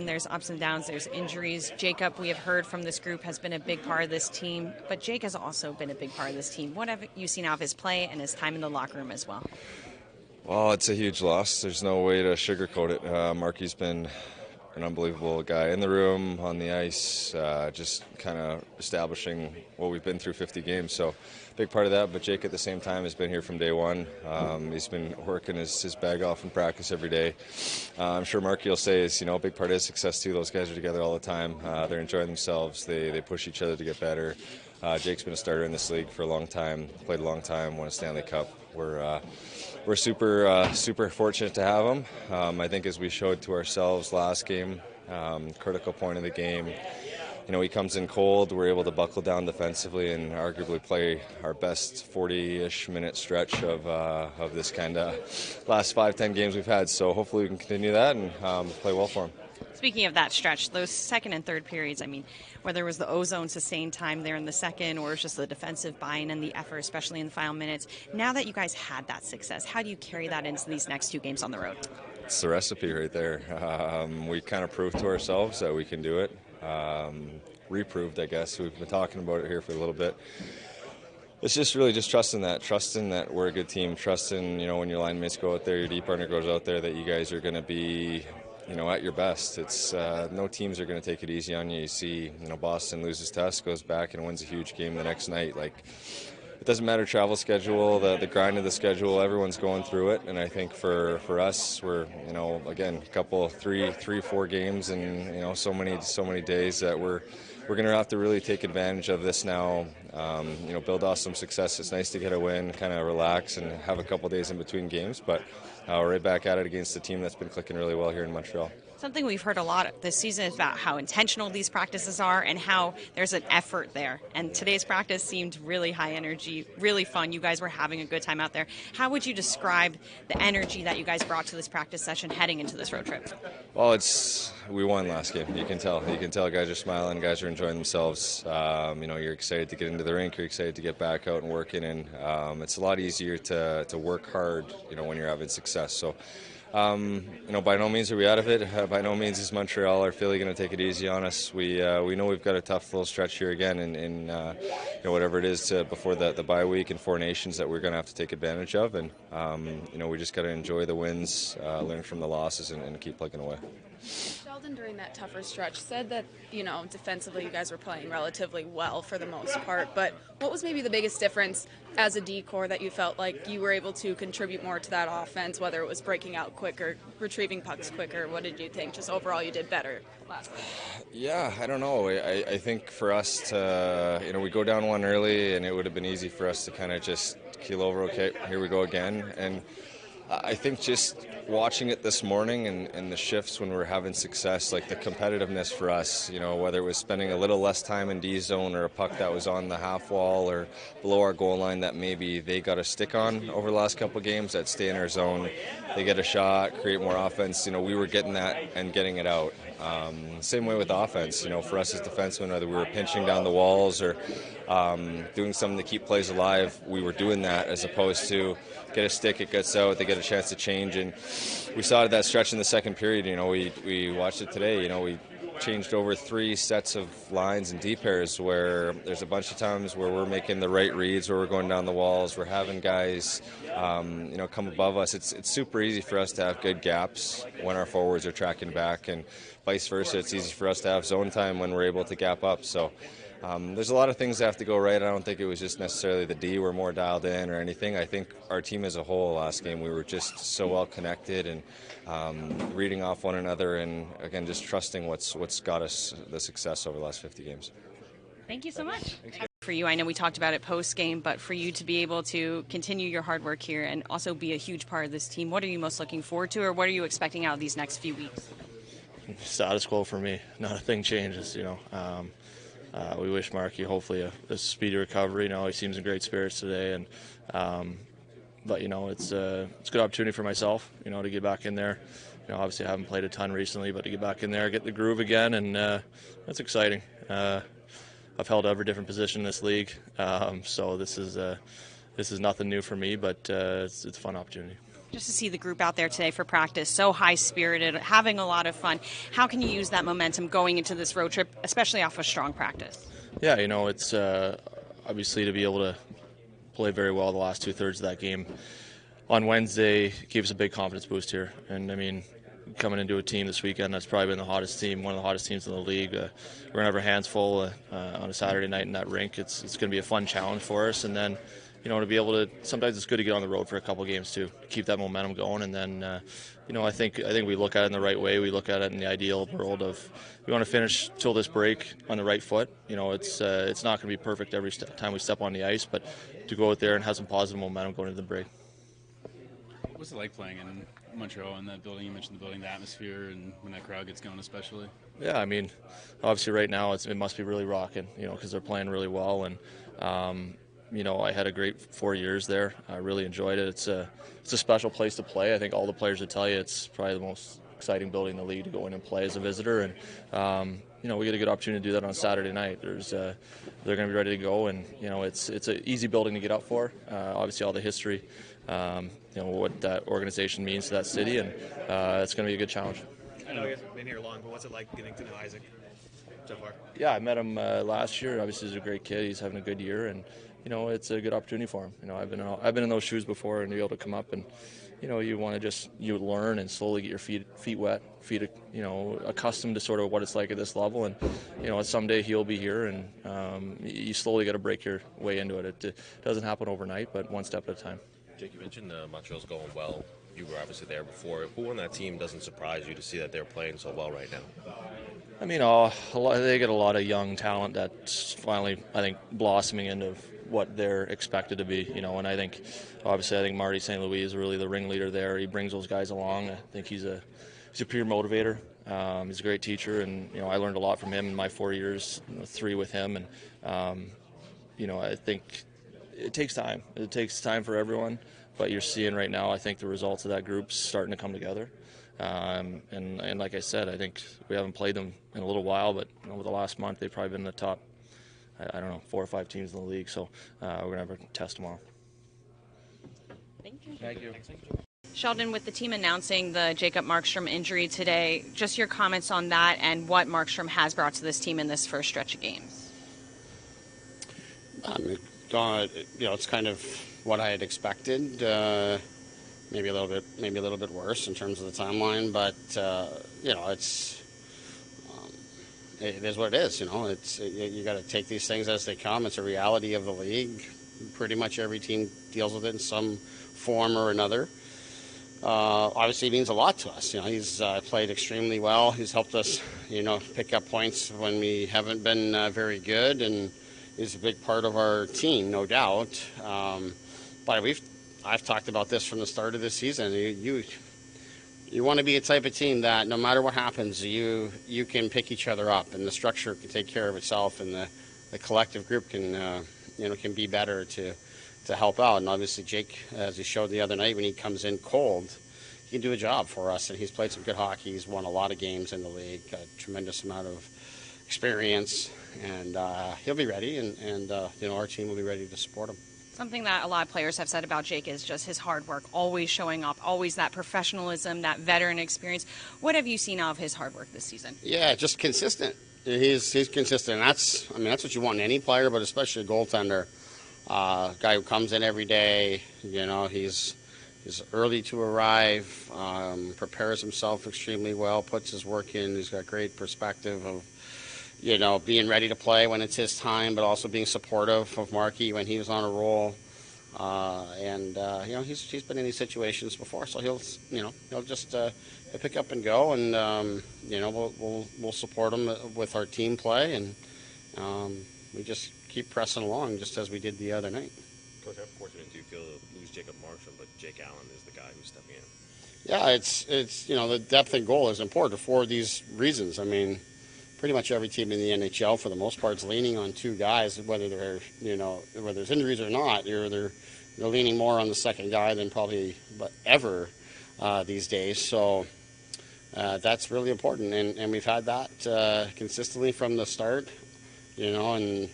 there's ups and downs, there's injuries. Jacob, we have heard from this group, has been a big part of this team, but Jake has also been a big part of this team. What have you seen of his play and his time in the locker room as well? Well, it's a huge loss. There's no way to sugarcoat it. Marky's been an unbelievable guy in the room, on the ice, just kind of establishing what we've been through 50 games. So big part of that, but Jake at the same time has been here from day one. He's been working his bag off in practice every day. I'm sure Marky will say is, a big part of his success too. Those guys are together all the time. They're enjoying themselves. They push each other to get better. Jake's been a starter in this league for a long time, played a long time, won a Stanley Cup. We're super fortunate to have him. I think as we showed to ourselves last game, critical point of the game, he comes in cold. We're able to buckle down defensively and arguably play our best 40-ish minute stretch of this kind of last 5-10 games we've had. So hopefully we can continue that and play well for him. Speaking of that stretch, those second and third periods, whether it was the ozone sustained time there in the second or it's just the defensive buy-in and the effort, especially in the final minutes, now that you guys had that success, how do you carry that into these next 2 games on the road? It's the recipe right there. We kind of proved to ourselves that we can do it. Reproved, I guess. We've been talking about it here for a little bit. It's just really just trusting that we're a good team, trusting, when your line mates go out there, your deep partner goes out there, that you guys are going to be at your best. It's no teams are going to take it easy on you. You see, Boston loses test, goes back and wins a huge game the next night. It doesn't matter travel schedule, the grind of the schedule. Everyone's going through it, and I think for us, we're again a couple 3-4 games and so many days that we're going to have to really take advantage of this now. Build off some success. It's nice to get a win, kind of relax, and have a couple days in between games, but. We're right back at it against a team that's been clicking really well here in Montreal. Something we've heard a lot this season is about how intentional these practices are and how there's an effort there. And today's practice seemed really high energy, really fun. You guys were having a good time out there. How would you describe the energy that you guys brought to this practice session heading into this road trip? Well, we won last game. You can tell. Guys are smiling. Guys are enjoying themselves. You're excited to get into the rink. You're excited to get back out and working. And it's a lot easier to work hard, when you're having success. So. By no means are we out of it. By no means is Montreal or Philly going to take it easy on us. We know we've got a tough little stretch here again in whatever it is before the bye week and 4 nations that we're going to have to take advantage of. And, we just got to enjoy the wins, learn from the losses, and keep plugging away. Sheldon, during that tougher stretch, said that, defensively you guys were playing relatively well for the most part, but what was maybe the biggest difference as a D-core that you felt like you were able to contribute more to that offense, whether it was breaking out quicker, retrieving pucks quicker? What did you think? Just overall you did better last week. Yeah, I don't know. I think for us to, we go down one early and it would have been easy for us to kind of just keel over, okay, here we go again. And I think just watching it this morning and the shifts when we're having success, like the competitiveness for us, whether it was spending a little less time in D zone or a puck that was on the half wall or below our goal line that maybe they got a stick on over the last couple of games that stay in our zone, they get a shot, create more offense. We were getting that and getting it out. Same way with offense, for us as defensemen, whether we were pinching down the walls or doing something to keep plays alive, we were doing that as opposed to get a stick, it gets out, they get a chance to change. And we saw that stretch in the second period. We watched it today. We changed over 3 sets of lines and D pairs where there's a bunch of times where we're making the right reads, where we're going down the walls, we're having guys come above us. It's super easy for us to have good gaps when our forwards are tracking back, and vice versa. It's easy for us to have zone time when we're able to gap up. So there's a lot of things that have to go right. I don't think it was just necessarily the D were more dialed in or anything. I think our team as a whole last game, we were just so well connected and reading off one another, and again, just trusting what's got us the success over the last 50 games. Thank you so much. For you, I know we talked about it post-game, but for you to be able to continue your hard work here and also be a huge part of this team, what are you most looking forward to, or what are you expecting out of these next few weeks? Status quo for me. Not a thing changes, We wish Marky hopefully a speedy recovery. He seems in great spirits today, and but it's a good opportunity for myself, to get back in there. Obviously I haven't played a ton recently, but to get back in there, get the groove again, and that's exciting. I've held every different position in this league, so this is nothing new for me, but it's a fun opportunity. Just to see the group out there today for practice, so high-spirited, having a lot of fun. How can you use that momentum going into this road trip, especially off a strong practice? Yeah, it's obviously to be able to play very well the last two-thirds of that game on Wednesday gave us a big confidence boost here. And, I mean, coming into a team this weekend that's probably been the hottest team, one of the hottest teams in the league. We're going to have our hands full on a Saturday night in that rink. It's going to be a fun challenge for us. And then, to be able to, sometimes it's good to get on the road for a couple games too, keep that momentum going. And then, I think we look at it in the right way. We look at it in the ideal world of we want to finish till this break on the right foot. It's not going to be perfect every time we step on the ice, but to go out there and have some positive momentum going into the break. What's it like playing in Montreal in that building? You mentioned the building, the atmosphere, and when that crowd gets going especially. Yeah, I mean, obviously right now it must be really rocking, because they're playing really well. And, I had a great 4 years there. I really enjoyed it. It's a special place to play. I think all the players would tell you it's probably the most exciting building in the league to go in and play as a visitor. And, we get a good opportunity to do that on Saturday night. They're going to be ready to go, and, it's an easy building to get up for. Obviously all the history. What that organization means to that city, and it's going to be a good challenge. I know you haven't been here long, but what's it like getting to know Isaac so far? Yeah, I met him last year. Obviously, he's a great kid. He's having a good year, and it's a good opportunity for him. I've been in those shoes before, and to be able to come up and you want to you learn and slowly get your feet wet, accustomed to sort of what it's like at this level, and someday he'll be here, and you slowly got to break your way into it. It doesn't happen overnight, but one step at a time. Jake, you mentioned Montreal's going well. You were obviously there before. Who on that team doesn't surprise you to see that they're playing so well right now? I mean, they get a lot of young talent that's finally, I think, blossoming into what they're expected to be. And I think Marty St. Louis is really the ringleader there. He brings those guys along. I think he's a pure motivator. He's a great teacher, and I learned a lot from him in my 4 years, 3 with him, and I think it takes time. It takes time for everyone, but you're seeing right now, I think the results of that group's starting to come together. And like I said, I think we haven't played them in a little while, but over the last month, they've probably been in the top, 4 or 5 teams in the league. So we're going to have a test tomorrow. Thank you. Thank you. Sheldon, with the team announcing the Jacob Markstrom injury today, just your comments on that and what Markstrom has brought to this team in this first stretch of games. It's kind of what I had expected. Maybe a little bit worse in terms of the timeline, but it is what it is. You got to take these things as they come. It's a reality of the league. Pretty much every team deals with it in some form or another. Obviously, it means a lot to us. He's played extremely well. He's helped us, pick up points when we haven't been very good, and is a big part of our team, no doubt. But I've talked about this from the start of this season. You want to be a type of team that no matter what happens, you can pick each other up, and the structure can take care of itself, and the collective group can be better to help out. And obviously Jake, as he showed the other night, when he comes in cold, he can do a job for us, and he's played some good hockey. He's won a lot of games in the league, got a tremendous amount of experience, and he'll be ready, and our team will be ready to support him. Something that a lot of players have said about Jake is just his hard work, always showing up, always that professionalism, that veteran experience. What have you seen of his hard work this season? Yeah, just consistent. He's consistent. That's what you want in any player, but especially a goaltender. Guy who comes in every day. He's early to arrive, prepares himself extremely well, puts his work in. He's got great perspective of being ready to play when it's his time, but also being supportive of Marky when he was on a roll. He's been in these situations before, so he'll just pick up and go, and we'll support him with our team play, and we just keep pressing along, just as we did the other night. Coach, how fortunate do you feel to lose Jacob Markstrom, but Jake Allen is the guy who's stepping in? Yeah, it's the depth and goal is important for these reasons. I mean, pretty much every team in the NHL, for the most part, is leaning on 2 guys, whether there's injuries or not. They're leaning more on the second guy than probably ever these days. So that's really important, and we've had that consistently from the start. And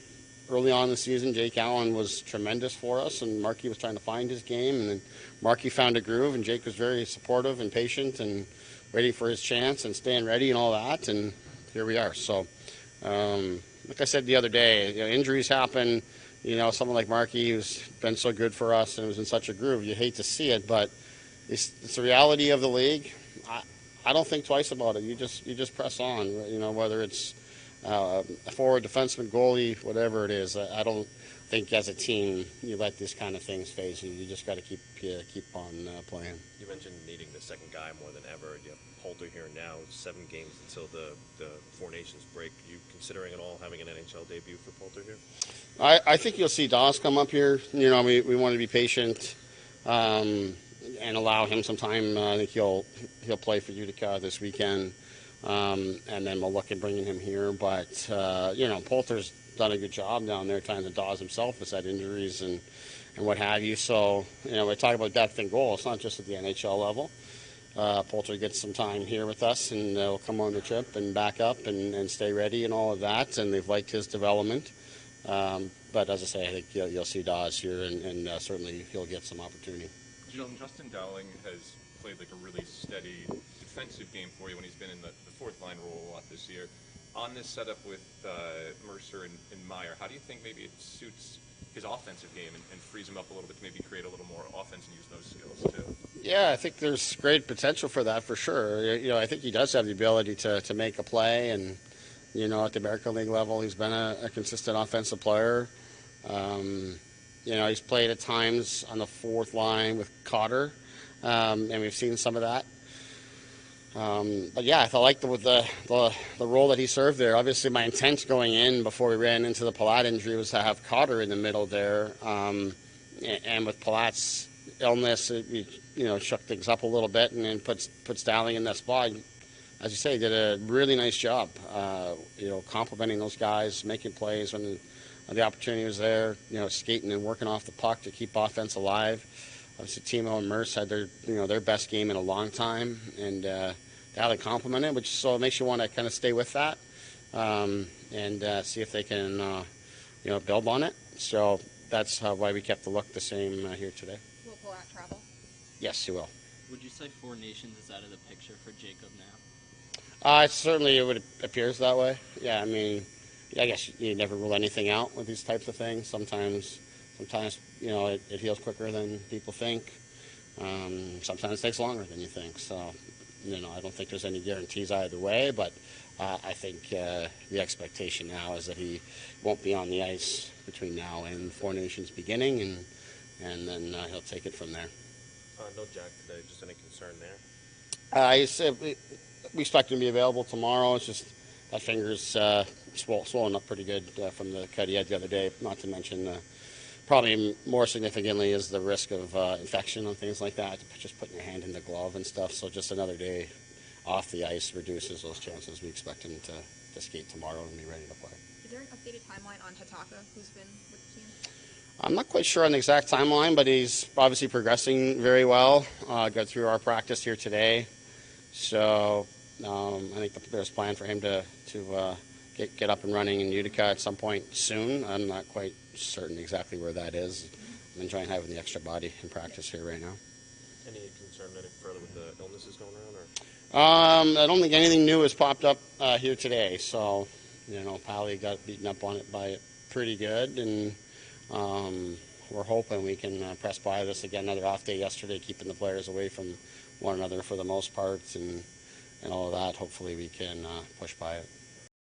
early on in the season, Jake Allen was tremendous for us, and Markey was trying to find his game, and then Markey found a groove, and Jake was very supportive and patient and waiting for his chance and staying ready and all that, and here we are. So, like I said the other day, injuries happen. Someone like Markey, who's been so good for us and was in such a groove, you hate to see it, but it's the reality of the league. I don't think twice about it. You just press on. Whether it's a forward, defenseman, goalie, whatever it is. I don't think as a team you let these kind of things phase you. You just got to keep on playing. You mentioned needing the second guy more than ever. You have Poulter here now, 7 games until the Four Nations break. Are you considering at all having an NHL debut for Poulter here? I think you'll see Dawes come up here. We want to be patient and allow him some time. I think he'll play for Utica this weekend, and then we'll look at bringing him here. But Poulter's done a good job down there. Times that Dawes himself has had injuries and what have you. So we talk about depth and goal. It's not just at the NHL level. Poulter gets some time here with us, and he'll come on the trip and back up and stay ready and all of that. And they've liked his development. But as I say, I think you'll see Dawes here, and certainly he'll get some opportunity. Justin Dowling has played like a really steady defensive game for you when he's been in the fourth line role a lot this year. On this setup with Mercer and Meyer, how do you think maybe it suits his offensive game and frees him up a little bit to maybe create a little more offense and use those skills too? Yeah, I think there's great potential for that for sure. I think he does have the ability to make a play, and at the American League level, he's been a consistent offensive player. He's played at times on the fourth line with Cotter, and we've seen some of that. But yeah, I like the role that he served there. Obviously, my intent going in before we ran into the Palat injury was to have Cotter in the middle there. And with Palat's illness, it shook things up a little bit, and then puts Dowling in that spot. As you say, he did a really nice job, complimenting those guys, making plays when the opportunity was there, skating and working off the puck to keep offense alive. Obviously, Timo and Merce had their best game in a long time, and Dowling complimented, so it makes you want to kind of stay with that and see if they can, build on it. So that's why we kept the look the same here today. Will Palat travel? Yes, he will. Would you say Four Nations is out of the picture for Jacob now? Certainly, it appears that way. Yeah, I mean, I guess you never rule anything out with these types of things. Sometimes it heals quicker than people think. Sometimes it takes longer than you think. So, I don't think there's any guarantees either way. But I think the expectation now is that he won't be on the ice between now and Four Nations beginning, and then he'll take it from there. No Jack today. Just any concern there? He said we expect him to be available tomorrow. It's just that finger's swollen up pretty good from the cut he had the other day. Not to mention, probably more significantly, is the risk of infection and things like that. Just putting your hand in the glove and stuff. So just another day off the ice reduces those chances. We expect him to skate tomorrow and be ready to play. Is there an updated timeline on Hataka, who's been with the team? I'm not quite sure on the exact timeline, but he's obviously progressing very well. Got through our practice here today. So I think there's a plan for him to get up and running in Utica at some point soon. I'm not quite certain exactly where that is. I'm enjoying having the extra body in practice here right now. Any concern any further with the illnesses going around? I don't think anything new has popped up here today. So, Pally got beaten up on it by it pretty good, and we're hoping we can press by this again. Another off day yesterday, keeping the players away from one another for the most part, and all of that. Hopefully we can push by it.